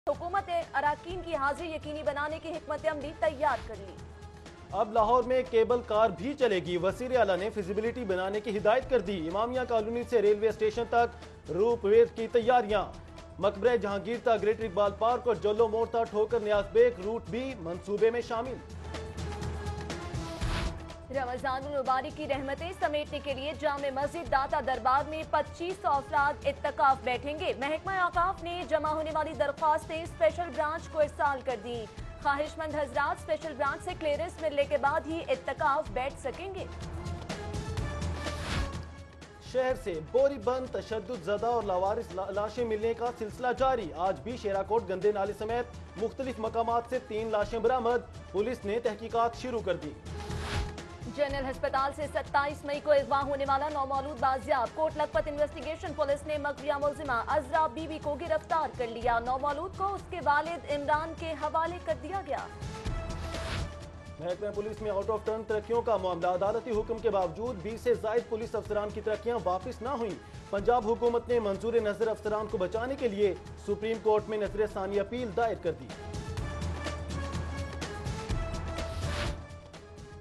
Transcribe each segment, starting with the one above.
हुकूमत ने अराकीन की हाजिरी यकीनी बनाने की हिकमत अमली तैयार कर ली। अब लाहौर में केबल कार भी चलेगी। वज़ीर आला ने फिजिबिलिटी बनाने की हिदायत कर दी। इमामिया कॉलोनी से रेलवे स्टेशन तक रोपवे की तैयारियां। मकबरे जहांगीर तक ग्रेटर इकबाल पार्क और जल्लो मोड़ तक ठोकर न्याज बेग रूट भी मंसूबे में शामिल। रमजानुल मुबारक की रहमतें समेटने के लिए जामे मस्जिद दाता दरबार में 2500 अफराद इत्तकाफ बैठेंगे। महकमा औकाफ ने जमा होने वाली दरख्वास्तें स्पेशल ब्रांच को इरसाल कर दी। ख्वाहिशमंद हजरात स्पेशल ब्रांच से क्लियरेंस मिलने के बाद ही इत्तकाफ बैठ सकेंगे। शहर से बोरी बंद, तशद्दुद ज़दा और लावारिस लाशें मिलने का सिलसिला जारी। आज भी शेराकोट गंदे नाले समेत मुख्तलिफ मकामात से 3 लाशें बरामद। पुलिस ने तहकीकात शुरू कर दी। जनरल अस्पताल से 27 मई को अगवा होने वाला नौमौलूद बाजियाब। कोट लखपत इन्वेस्टिगेशन पुलिस ने मकबिया मुलजिमा अजरा बीबी को गिरफ्तार कर लिया। नौमौलूद को उसके वालिद इमरान के हवाले कर दिया गया। महकमा पुलिस में आउट ऑफ टर्न तरक्कियों का मामला। अदालती हुक्म के बावजूद 20 से जायद पुलिस अफसरान की तरक्कियां वापस न हुई। पंजाब हुकूमत ने मंजूर नजर अफसरान को बचाने के लिए सुप्रीम कोर्ट में नजर सानी अपील दायर कर दी।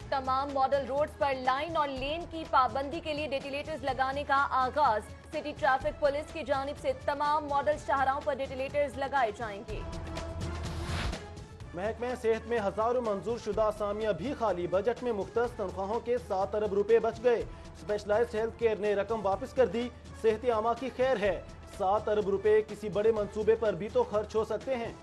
तमाम मॉडल रोड्स पर लाइन और लेन की पाबंदी के लिए डेटिलेटर्स लगाने का आगाज। सिटी ट्रैफिक पुलिस की जानिब से तमाम मॉडल शाहराहों पर डेटिलेटर्स लगाए जाएंगे। महकमा सेहत में हजारों मंजूर शुदा असामियां भी खाली। बजट में मुख्तस तनख्वाहों के 7 अरब रुपए बच गए। स्पेशलाइज्ड हेल्थ केयर ने रकम वापस कर दी। सेहत आमा की खैर है। 7 अरब रुपए किसी बड़े मंसूबे पर भी तो खर्च हो सकते हैं।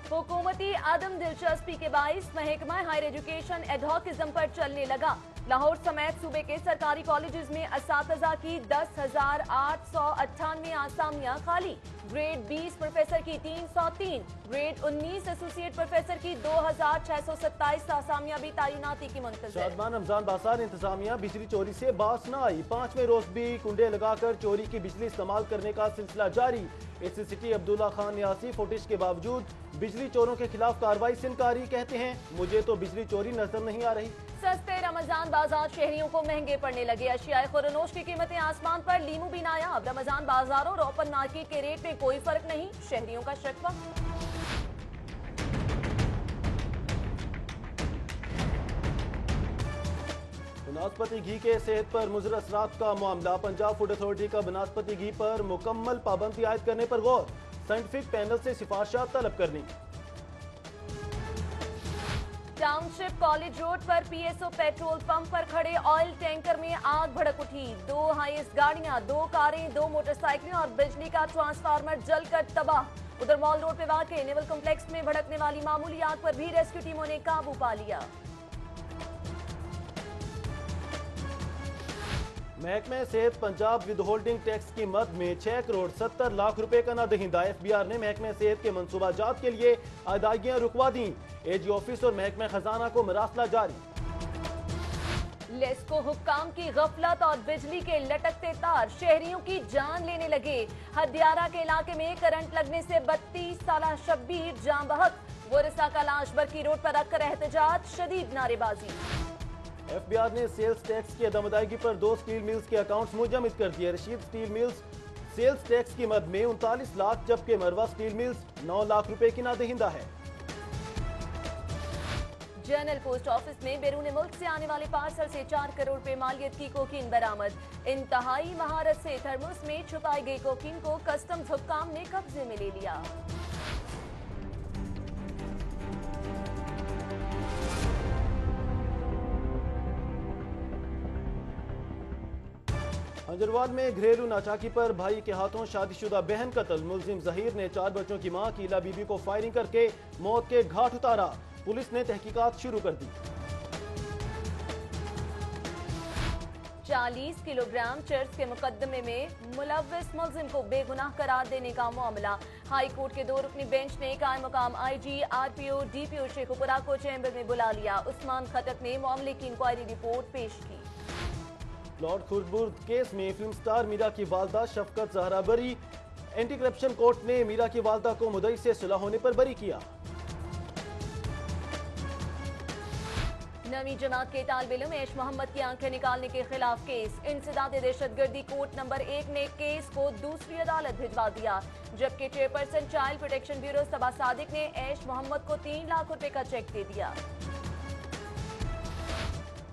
हुकूमती आदम दिलचस्पी के बाइस महकमा हायर एजुकेशन एडहॉकिज्म पर चलने लगा। लाहौर समेत सूबे के सरकारी कॉलेजेस में असातिज़ा की 10,898 आसामियां खाली। ग्रेड 20 प्रोफेसर की 303, ग्रेड 19 एसोसिएट प्रोफेसर की 2,627 आसामियां भी तैनाती की मुंतज़िर। शादमान रमजान बाजार इंतजामिया बिजली चोरी से बास न आई। 5वें रोज भी कुंडे लगाकर चोरी की बिजली इस्तेमाल करने का सिलसिला जारी। AC city Abdullah Khan Niazi footage के बावजूद बिजली चोरों के खिलाफ कार्रवाई से इनकारी। कहते हैं मुझे तो बिजली चोरी नजर नहीं आ रही। सस्ते रमजान बाजार शहरियों को महंगे पड़ने लगे। अशियाए खुरनोश की कीमतें आसमान पर। लीमू भी नायाब। रमजान बाजारों और ओपन मार्केट के रेट में कोई फर्क नहीं, शहरियों का शिकवा। बनास्पति घी के सेहत पर मुज़र असरात का मामला। पंजाब फूड अथॉरिटी का बनास्पति घी पर मुकम्मल पाबंदी आयद करने पर गौर। साइंटिफिक पैनल से सिफारिशात तलब करनी। टाउनशिप कॉलेज रोड पर पीएसओ पेट्रोल पंप पर खड़े ऑयल टैंकर में आग भड़क उठी। 2 हाईएस गाड़ियां, 2 कारें, 2 मोटरसाइकिलें और बिजली का ट्रांसफार्मर जलकर तबाह। उधर मॉल रोड पे वाक़े नेवल कॉम्प्लेक्स में भड़कने वाली मामूली आग पर भी रेस्क्यू टीमों ने काबू पा लिया। महकमे सेहत पंजाब विद होल्डिंग टैक्स की मद में 6 करोड़ 70 लाख रुपए का नादहिंदा। एफबीआर ने महकमे सेहत के मंसूबा जात के लिए अदायगियां रुकवा दी। एजी ऑफिस और महकमा खजाना को मरासला जारी। लेस्को हुक्काम की गफलत और बिजली के लटकते तार शहरियों की जान लेने लगे। हदियारा के इलाके में करंट लगने से 32 साला शब्बीर जान बहक। वरिसा का लाश बरकी रोड पर रखकर एहतजाज, शदीद नारेबाजी। एफबीआर ने सेल्स टैक्स की अदम अदायगी पर 2 स्टील मिल्स के अकाउंट्स मुंजमद कर दिए। Rashid steel mills sales tax की मद में 39 लाख जबकि मरवा स्टील मिल्स 9 लाख रुपए की नादहिंदा है। जनरल पोस्ट ऑफिस में बैरून मुल्क से आने वाले पार्सल से 4 करोड़ रुपए मालियत की कोकीन बरामद। इंतहाई महारत से थर्मोस में छुपाई गई कोकीन को कस्टम्स हुक्काम ने कब्जे में ले लिया। हंजरवाल में घरेलू नाचाकी पर भाई के हाथों शादीशुदा बहन कत्ल। मुलजिम जहीर ने 4 बच्चों की मां कीला बीबी को फायरिंग करके मौत के घाट उतारा। पुलिस ने तहकीकात शुरू कर दी। 40 किलोग्राम चर्च के मुकदमे में मुलव्विस मुलजिम को बेगुनाह करार देने का मामला। हाई कोर्ट के 2 रुकनी बेंच ने कायम मुकाम आईजी, आरपीओ, डीपीओ शेखुपुरा को चैम्बर में बुला लिया। उस्मान खटक ने मामले की इंक्वायरी रिपोर्ट पेश की। लॉर्ड खुर्दबुर्द केस में फिल्म स्टार मीरा की वालदा शफकत जहरा बरी। एंटी करप्शन कोर्ट ने मीरा की वालदा को मुद्दई से सुलह होने पर बरी किया। नवी जमात के तालिब इल्म ऐश मोहम्मद की आंखें निकालने के खिलाफ केस। इंसदाद दहशतगर्दी कोर्ट नंबर 1 ने केस को दूसरी अदालत भिजवा दिया, जबकि चेयरपर्सन चाइल्ड प्रोटेक्शन ब्यूरो सबा सादिक ने ऐश मोहम्मद को 3 लाख रुपए का चेक दे दिया।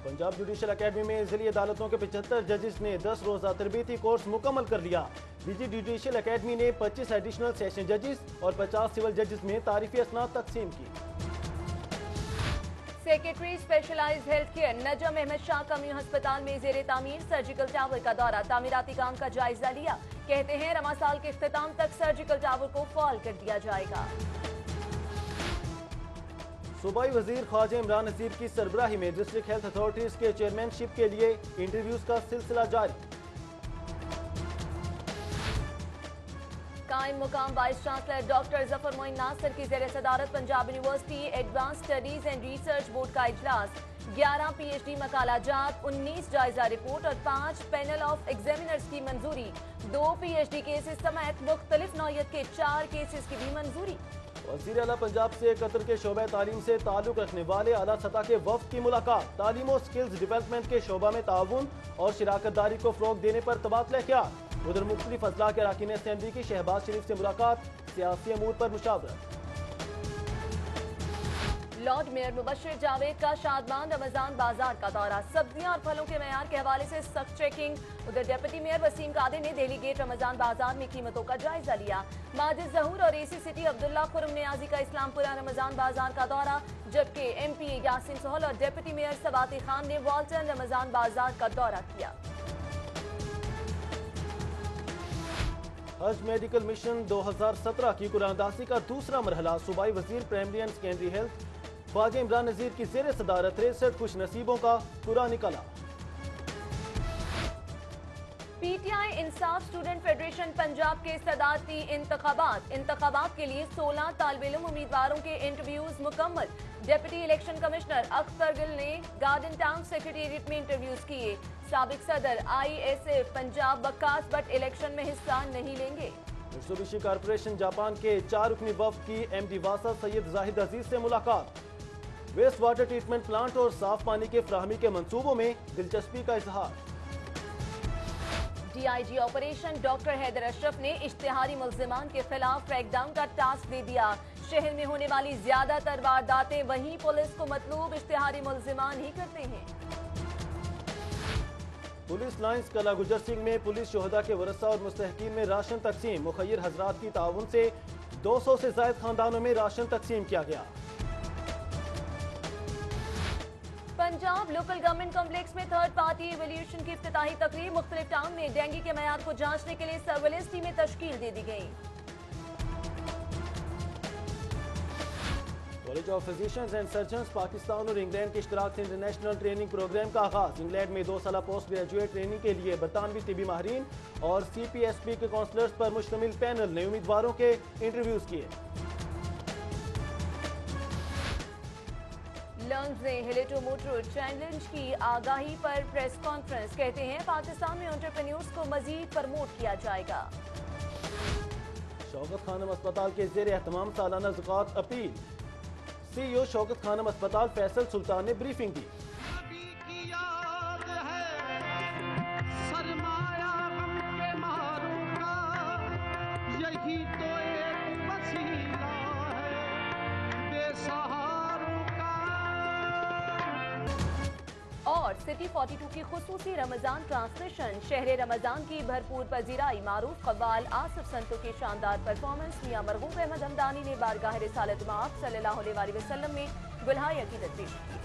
पंजाब जुडिशल अकेडमी में जिली अदालतों के 75 जजेस ने 10 रोजा तरबीती कोर्स मुकम्मल कर लिया। डीजी जुडिशल अकेडमी ने 25 एडिशनल सेशन जजेस और 50 सिविल जजेस में तारीफी असनाद तकसीम की। सेक्रेटरी स्पेशलाइज्ड हेल्थ केयर नजम अहमद शाह कम्यू अस्पताल में जेर तामीर सर्जिकल टावर का दौरा, तामीराती काम का जायजा लिया। कहते हैं रमा साल के इख्तिताम तक सर्जिकल टावर को फॉल कर दिया जाएगा। सूबाई वजीर ख्वाजा इमरान नज़ीर की सरबराही में डिस्ट्रिक्ट हेल्थ अथॉरिटीज के चेयरमैनशिप के लिए इंटरव्यूज का सिलसिला जारी। कायम मुकाम vice chancellor doctor Zafar Moin Nasir की जेर सदारत Punjab university advance studies and research board का इजलास। 11 PhD मकालाजात, 19 जायजा रिपोर्ट और 5 पैनल ऑफ एग्जामिनर्स की मंजूरी। 2 PhD केसेस समेत मुख्तलिफ नौयत के 4 केसेस की भी मंजूरी। वज़ीर आला पंजाब से कतर के शोबा तालीम से ताल्लुक रखने वाले आला सतह के वफ्द की मुलाकात। तालीम और स्किल्स डेवलपमेंट के शोबा में ताउन और शिराकतदारी को फ़रोग देने पर तबादला ख्याल। उधर मुख्तलिफ अजला के अरकान असेंबली की शहबाज शरीफ से मुलाकात, सियासी अमूर पर मुशावरत। लॉर्ड मेयर मुबश्शिर जावेद का शादमान रमजान बाजार का दौरा, सब्जियां और फलों के मयार के हवाले से सख्त चेकिंग। उधर डिप्टी मेयर वसीम कादिर ने दिल्ली गेट रमजान बाजार में कीमतों का जायजा लिया। माजिद जहूर और एसी सिटी अब्दुल्ला खुरम नियाजी का इस्लामपुरा रमजान बाजार का दौरा, जबकि MP यासिन सोहल और डिप्टी मेयर सबाती खान ने वाल्टन रमजान बाजार का दौरा किया। हज मेडिकल मिशन 2017 की कुरानदासी का दूसरा मरहला सूबाई वजीर primary and secondary health Khwaja Imran Nazir की ज़ेर सदारत 63 खुश नसीबों का पूरा निकला। PTI इंसाफ स्टूडेंट फेडरेशन पंजाब के सदारती इंतखाबात के लिए 16 तालिब इल्म उम्मीदवारों के इंटरव्यूज मुकम्मल। Deputy election commissioner Akhtar Gill ने गार्डन टाउन सेक्रेटेरिएट में इंटरव्यूज किए। साबिक सदर ISF पंजाब बक्कास बट इलेक्शन में हिस्सा नहीं लेंगे। मित्सुबिशी कॉर्पोरेशन जापान के 4 रुकनी वफ्द की MD वासा सैयद जाहिद अजीज से मुलाकात। वेस्ट वाटर ट्रीटमेंट प्लांट और साफ पानी के फराहमी के मंसूबों में दिलचस्पी का इजहार। DIG operation doctor Haider Ashraf ने इश्तिहारी मुल्जिमान के खिलाफ क्रैकडाउन का टास्क दे दिया। शहर में होने वाली ज्यादातर वारदातें वहीं पुलिस को मतलूब इश्तिहारी मुल्जिमान ही करते हैं। पुलिस लाइन्स कला गुजर सिंह में पुलिस शोहदा के वरसा और मुस्तहकीन में राशन तकसीम। मुखय्यर हजरात की ताउन से 200 से ज्यादा खानदानों में राशन तकसीम किया गया। पंजाब लोकल गवर्नमेंट कॉम्प्लेक्स में थर्ड पार्टी इवैल्यूएशन की इफ्तिताही तकरीब। मुख्तलिफ टाउन में डेंगू के मयार को जांचने के लिए सर्वेलेंस टीमें तश्कील दे दी गई। College of physicians and surgeons Pakistan और इंग्लैंड के इश्तराक से इंटरनेशनल ट्रेनिंग प्रोग्राम का आगाज। इंग्लैंड में 2 साल पोस्ट ग्रेजुएट ट्रेनिंग के लिए बरतानवी तिबी माहिरीन और CPSP के काउंसलर्स पर मुश्तमिल पैनल ने उम्मीदवारों के इंटरव्यूज किए। लर्न्स ने हिलेटो मोटर चैलेंज की आगाही पर प्रेस कॉन्फ्रेंस। कहते हैं पाकिस्तान में एंटरप्रेन्योर्स को मजीद प्रमोट किया जाएगा। शौकत खानम अस्पताल के ज़ेर एहतमाम सालाना ज़कात अपील। CEO शौकत खानम अस्पताल फैसल सुल्तान ने ब्रीफिंग दी। और सिटी 42 की खुसूसी रमजान ट्रांसमिशन। शहर रमजान की भरपूर पजीराई। मारूफ कव्वाल आसिफ संतो की शानदार परफॉर्मेंस। मियां मरगूब अहमद हमदानी ने बारगाह रिसालत मआब सल्लल्लाहु अलैहि वसल्लम में गुलहाय अकीदत पेश की।